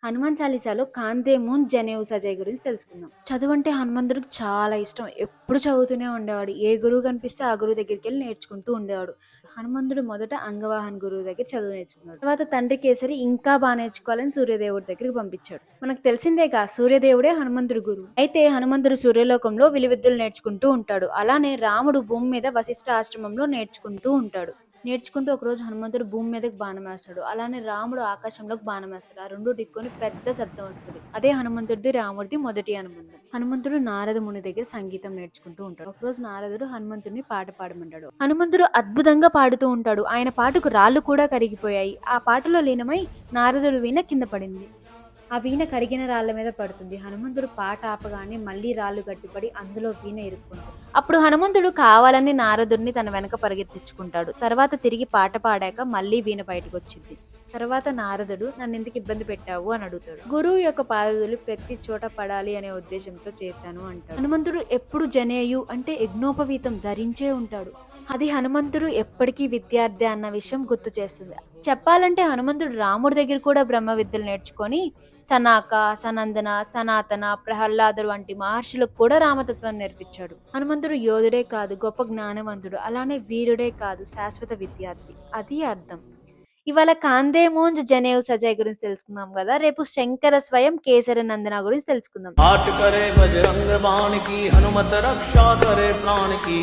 హనుమాన్ చాలీసాలో కాందేమూన్ జనేవు సజయ్ గురించి తెలుసుకుందాం. చదువంటే హనుమంతుడికి చాలా ఇష్టం. ఎప్పుడు చదువుతూనే ఉండేవాడు. ఏ గురువు కనిపిస్తే ఆ గురువు దగ్గరికి వెళ్ళి నేర్చుకుంటూ ఉండేవాడు. హనుమంతుడు మొదట అంగవాహన్ గురువు దగ్గర చదువు నేర్చుకున్నాడు. తర్వాత తండ్రి కేసరి ఇంకా బాగా నేర్చుకోవాలని సూర్యదేవుడి దగ్గరికి పంపించాడు. మనకు తెలిసిందేగా సూర్యదేవుడే హనుమంతుడి గురువు. అయితే హనుమంతుడు సూర్యలోకంలో విలువిద్యలు నేర్చుకుంటూ ఉంటాడు. అలానే రాముడు భూమి మీద వశిష్ఠ ఆశ్రమంలో నేర్చుకుంటూ ఉంటాడు. నేర్చుకుంటూ ఒకరోజు హనుమంతుడు భూమి మీదకి బాణం వేస్తాడు. అలానే రాముడు ఆకాశంలోకి బాణం వేస్తాడు. ఆ రెండు ఢిక్కుని పెద్ద శబ్దం వస్తుంది. అదే హనుమంతుడిది రాముడిది మొదటి అనుబంధం. హనుమంతుడు నారద ముని దగ్గర సంగీతం నేర్చుకుంటూ ఉంటాడు. ఒకరోజు నారదుడు హనుమంతుడిని పాట పాడమంటాడు. హనుమంతుడు అద్భుతంగా పాడుతూ ఉంటాడు. ఆయన పాటకు రాళ్ళు కూడా కరిగిపోయాయి. ఆ పాటలో లీనమై నారదుడు వీణ కింద పడింది. ఆ వీణ కరిగిన రాళ్ల మీద పడుతుంది. హనుమంతుడు పాట ఆపగానే మళ్ళీ రాళ్ళు గట్టిపడి అందులో వీణ ఇరుక్కుంటుంది. అప్పుడు హనుమంతుడు కావాలని నారదుడిని తన వెనక పరిగెత్తించుకుంటాడు. తర్వాత తిరిగి పాట పాడాక మళ్ళీ వీణ బయటకు వచ్చింది. తర్వాత నారదుడు నన్ను ఎందుకు ఇబ్బంది పెట్టావు అని అడుగుతాడు. గురువు యొక్క పాదదులు ప్రతి చోట పడాలి అనే ఉద్దేశంతో చేశాను అంటాడు. హనుమంతుడు ఎప్పుడు జనేయు అంటే యజ్ఞోపవీతం ధరించే ఉంటాడు. అది హనుమంతుడు ఎప్పటికీ విద్యార్థి అన్న విషయం గుర్తు చేస్తుంది. చెప్పాలంటే హనుమంతుడు రాముడి దగ్గర కూడా బ్రహ్మ విద్యలు నేర్చుకొని సనాక, సనందన, సనాతన, ప్రహ్లాదుడు వంటి మహర్షులకు కూడా రామతత్వం నేర్పించాడు. హనుమంతుడు యోధుడే కాదు, గొప్ప జ్ఞానవంతుడు. అలానే వీరుడే కాదు, శాశ్వత విద్యార్థి. అది అర్థం. ఇవాళ కాందేమోంజ్ జనేవు సజయ్ గురించి తెలుసుకుందాం కదా. రేపు శంకర స్వయం కేసరి నందన గురించి తెలుసుకుందాం. पाठ करे बजरंग बाण की, हनुमत रक्षा करे प्राण की।